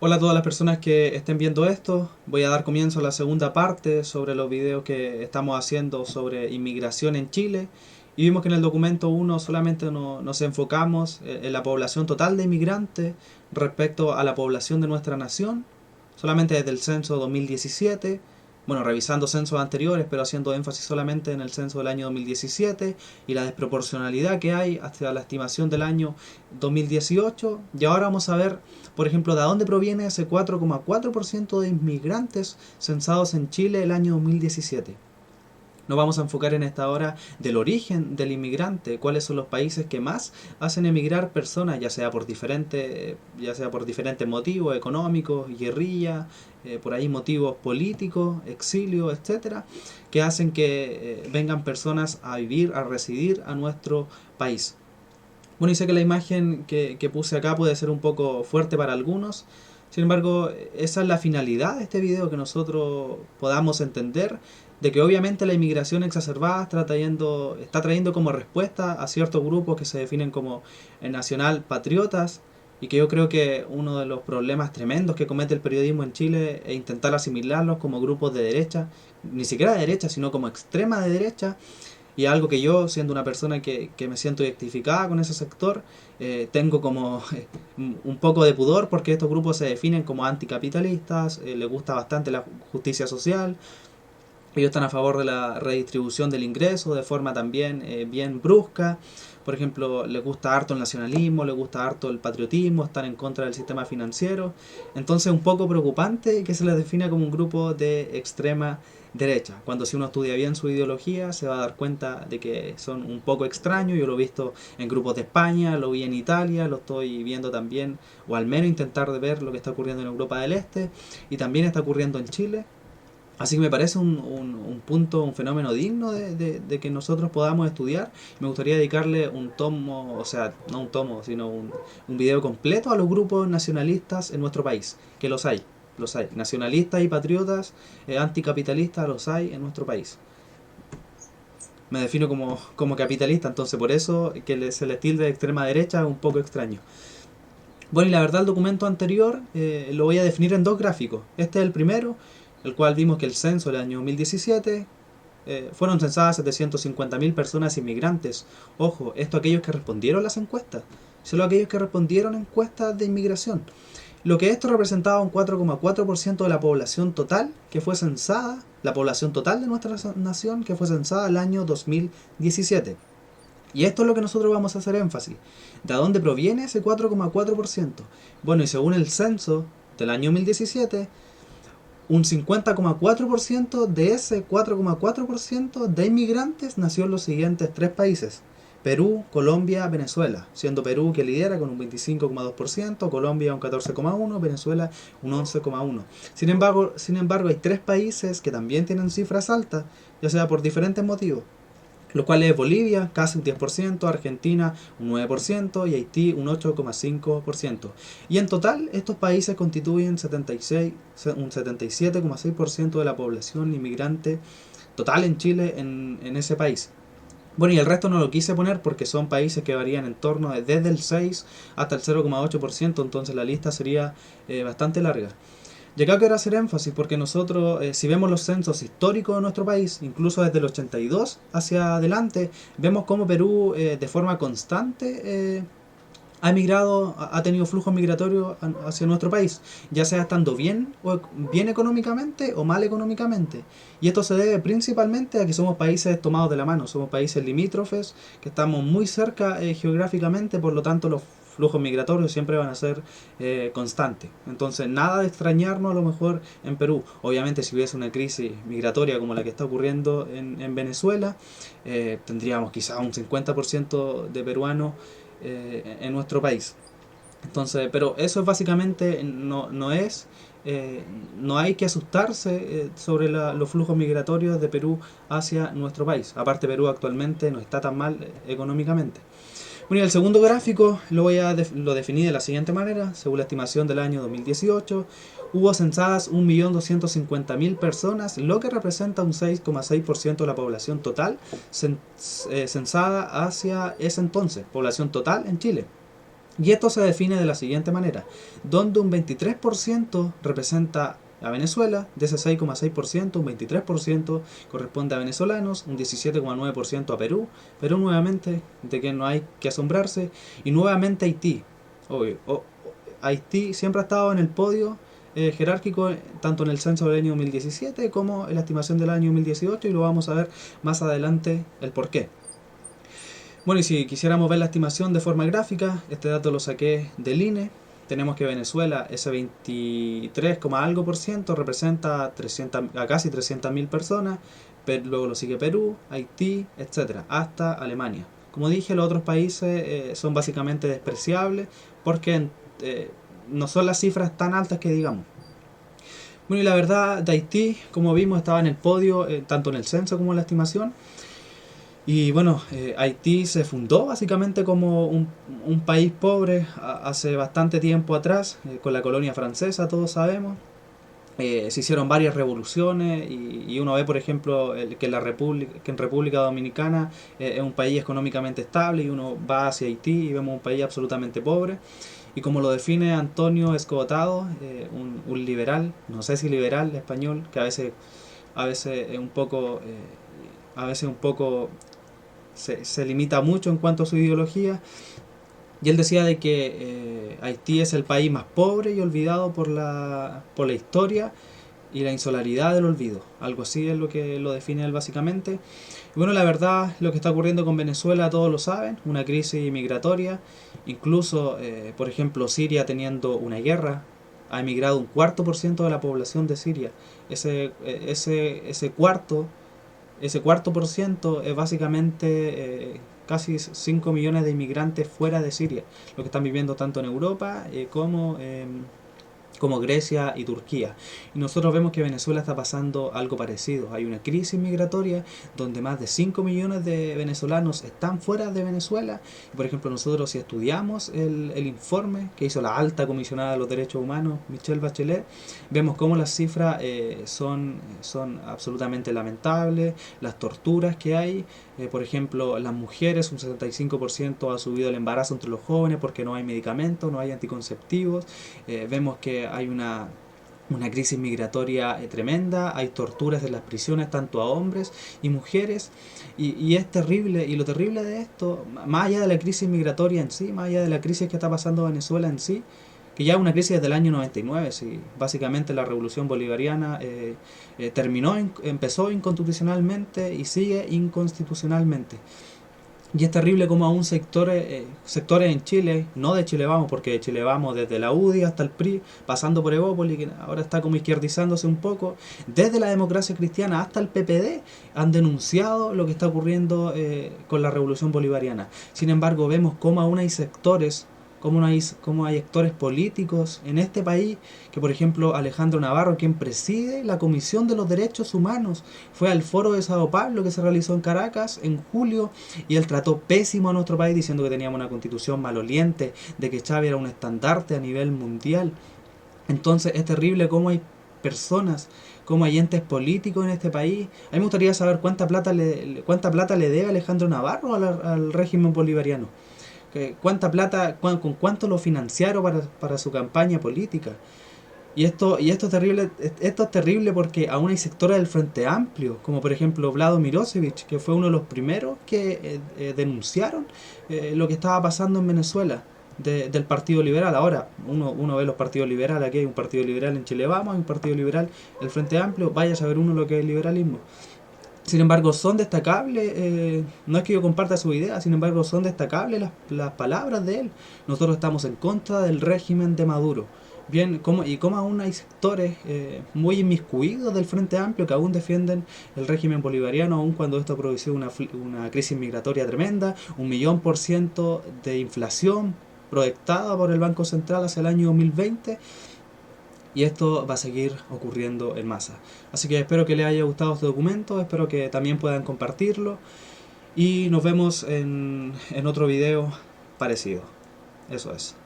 Hola a todas las personas que estén viendo esto. Voy a dar comienzo a la segunda parte sobre los videos que estamos haciendo sobre inmigración en Chile. Y vimos que en el documento 1 solamente nos enfocamos en la población total de inmigrantes respecto a la población de nuestra nación, solamente desde el censo 2017, bueno, revisando censos anteriores, pero haciendo énfasis solamente en el censo del año 2017 y la desproporcionalidad que hay hasta la estimación del año 2018. Y ahora vamos a ver, por ejemplo, de dónde proviene ese 4,4% de inmigrantes censados en Chile el año 2017. Nos vamos a enfocar en esta hora del origen del inmigrante, cuáles son los países que más hacen emigrar personas, ya sea por diferentes motivos económicos, guerrilla, por ahí motivos políticos, exilio, etcétera, que hacen que vengan personas a vivir, a residir a nuestro país. Bueno, y sé que la imagen que puse acá puede ser un poco fuerte para algunos. Sin embargo, esa es la finalidad de este video, que nosotros podamos entender de que obviamente la inmigración exacerbada está trayendo como respuesta a ciertos grupos que se definen como nacional patriotas, y que yo creo que uno de los problemas tremendos que comete el periodismo en Chile es intentar asimilarlos como grupos de derecha, ni siquiera de derecha, sino como extrema de derecha. Y algo que yo, siendo una persona que me siento identificada con ese sector, tengo como un poco de pudor, porque estos grupos se definen como anticapitalistas, les gusta bastante la justicia social. Ellos están a favor de la redistribución del ingreso de forma también bien brusca. Por ejemplo, les gusta harto el nacionalismo, les gusta harto el patriotismo, están en contra del sistema financiero. Entonces es un poco preocupante que se les defina como un grupo de extrema derecha, cuando si uno estudia bien su ideología se va a dar cuenta de que son un poco extraños. Yo lo he visto en grupos de España, lo vi en Italia, lo estoy viendo también, o al menos intentar de ver lo que está ocurriendo en Europa del Este, y también está ocurriendo en Chile. Así que me parece un punto, un fenómeno digno de que nosotros podamos estudiar. Me gustaría dedicarle un tomo, o sea, no un tomo, sino un video completo a los grupos nacionalistas en nuestro país, que los hay. Nacionalistas y patriotas, anticapitalistas, los hay en nuestro país. Me defino como capitalista, entonces por eso que se le tilde de extrema derecha es un poco extraño. Bueno, y la verdad el documento anterior lo voy a definir en dos gráficos. Este es el primero, el cual vimos que el censo del año 2017 fueron censadas 750.000 personas inmigrantes. Ojo, esto aquellos que respondieron las encuestas, solo aquellos que respondieron encuestas de inmigración. Lo que esto representaba un 4,4% de la población total que fue censada, la población total de nuestra nación que fue censada el año 2017. Y esto es lo que nosotros vamos a hacer énfasis. ¿De dónde proviene ese 4,4%? Bueno, y según el censo del año 2017, un 50,4% de ese 4,4% de inmigrantes nació en los siguientes tres países: Perú, Colombia, Venezuela, siendo Perú que lidera con un 25,2%, Colombia un 14,1%, Venezuela un 11,1%. Sin embargo, hay tres países que también tienen cifras altas, ya sea por diferentes motivos, los cuales es Bolivia, casi un 10%, Argentina un 9% y Haití un 8,5%. Y en total, estos países constituyen un 77,6% de la población inmigrante total en Chile en ese país. Bueno, y el resto no lo quise poner porque son países que varían en torno desde el 6 hasta el 0,8%, entonces la lista sería bastante larga. Y acá quiero hacer énfasis porque nosotros, si vemos los censos históricos de nuestro país, incluso desde el 82 hacia adelante, vemos cómo Perú de forma constante ha emigrado, ha tenido flujos migratorios hacia nuestro país, ya sea estando bien económicamente o mal económicamente. Y esto se debe principalmente a que somos países tomados de la mano, somos países limítrofes, que estamos muy cerca geográficamente, por lo tanto los flujos migratorios siempre van a ser constantes. Entonces, nada de extrañarnos a lo mejor en Perú. Obviamente, si hubiese una crisis migratoria como la que está ocurriendo en Venezuela, tendríamos quizá un 50% de peruanos en nuestro país. Entonces, pero eso es básicamente no hay que asustarse sobre los flujos migratorios de Perú hacia nuestro país. Aparte, Perú actualmente no está tan mal económicamente. Bueno, y el segundo gráfico lo definí de la siguiente manera. Según la estimación del año 2018, hubo censadas 1.250.000 personas, lo que representa un 6,6% de la población total censada hacia ese entonces, población total en Chile. Y esto se define de la siguiente manera, donde un 23% representa a Venezuela, de ese 6,6%, un 23% corresponde a venezolanos, un 17,9% a Perú, Perú nuevamente, de que no hay que asombrarse, y nuevamente Haití. Obvio, Haití siempre ha estado en el podio jerárquico, tanto en el censo del año 2017 como en la estimación del año 2018, y lo vamos a ver más adelante el por qué. Bueno, y si quisiéramos ver la estimación de forma gráfica, este dato lo saqué del INE. Tenemos que Venezuela, ese 23, algo por ciento, representa a casi 300.000 personas. Luego lo sigue Perú, Haití, etcétera, hasta Alemania. Como dije, los otros países son básicamente despreciables porque no son las cifras tan altas que digamos. Bueno, y la verdad, de Haití, como vimos, estaba en el podio, tanto en el censo como en la estimación. Y bueno, Haití se fundó básicamente como un país pobre hace bastante tiempo atrás, con la colonia francesa, todos sabemos. Se hicieron varias revoluciones y uno ve, por ejemplo, que en República Dominicana es un país económicamente estable, y uno va hacia Haití y vemos un país absolutamente pobre. Y como lo define Antonio Escotado, un liberal, no sé si liberal español, que a veces es un poco... a veces un poco se limita mucho en cuanto a su ideología, y él decía de que Haití es el país más pobre y olvidado por la historia y la insularidad del olvido. Algo así es lo que lo define él básicamente. Y bueno, la verdad, lo que está ocurriendo con Venezuela todos lo saben, una crisis migratoria. Incluso, por ejemplo, Siria, teniendo una guerra, ha emigrado un 4% de la población de Siria. Ese cuarto por ciento es básicamente casi 5 millones de inmigrantes fuera de Siria, lo que están viviendo tanto en Europa como Grecia y Turquía. Y nosotros vemos que Venezuela está pasando algo parecido. Hay una crisis migratoria donde más de 5 millones de venezolanos están fuera de Venezuela. Y por ejemplo, nosotros, si estudiamos el informe que hizo la alta comisionada de los derechos humanos, Michelle Bachelet, vemos cómo las cifras son absolutamente lamentables, las torturas que hay. Por ejemplo, las mujeres, un 75% ha subido el embarazo entre los jóvenes porque no hay medicamentos, no hay anticonceptivos. Vemos que hay una crisis migratoria tremenda, hay torturas en las prisiones tanto a hombres y mujeres, y es terrible. Y lo terrible de esto, más allá de la crisis migratoria en sí, más allá de la crisis que está pasando Venezuela en sí, que ya es una crisis desde el año 99, sí, básicamente la revolución bolivariana empezó inconstitucionalmente y sigue inconstitucionalmente. Y es terrible como aún sectores en Chile, no de Chile Vamos, porque de Chile Vamos desde la UDI hasta el PRI, pasando por Evópoli, que ahora está como izquierdizándose un poco, desde la democracia cristiana hasta el PPD, han denunciado lo que está ocurriendo con la revolución bolivariana. Sin embargo, vemos cómo aún hay sectores, cómo hay actores políticos en este país, que por ejemplo Alejandro Navarro, quien preside la Comisión de los Derechos Humanos, fue al foro de Sao Paulo que se realizó en Caracas en julio, y él trató pésimo a nuestro país diciendo que teníamos una constitución maloliente, de que Chávez era un estandarte a nivel mundial. Entonces es terrible cómo hay personas, cómo hay entes políticos en este país. A mí me gustaría saber cuánta plata le debe Alejandro Navarro al régimen bolivariano. Con cuánto lo financiaron para su campaña política. Y esto es terrible porque aún hay sectores del Frente Amplio, como por ejemplo Vlado Mirosevic, que fue uno de los primeros que denunciaron lo que estaba pasando en Venezuela del Partido Liberal. Ahora uno ve los partidos liberales, aquí hay un partido liberal en Chile Vamos, hay un partido liberal, el Frente Amplio, vaya a saber uno lo que es el liberalismo. Sin embargo, son destacables, no es que yo comparta su idea, sin embargo, son destacables las palabras de él. Nosotros estamos en contra del régimen de Maduro. Bien, cómo aún hay sectores muy inmiscuidos del Frente Amplio que aún defienden el régimen bolivariano, aun cuando esto ha producido una crisis migratoria tremenda, 1.000.000% de inflación proyectada por el Banco Central hacia el año 2020. Y esto va a seguir ocurriendo en masa. Así que espero que les haya gustado este documento, espero que también puedan compartirlo, y nos vemos en otro video parecido. Eso es.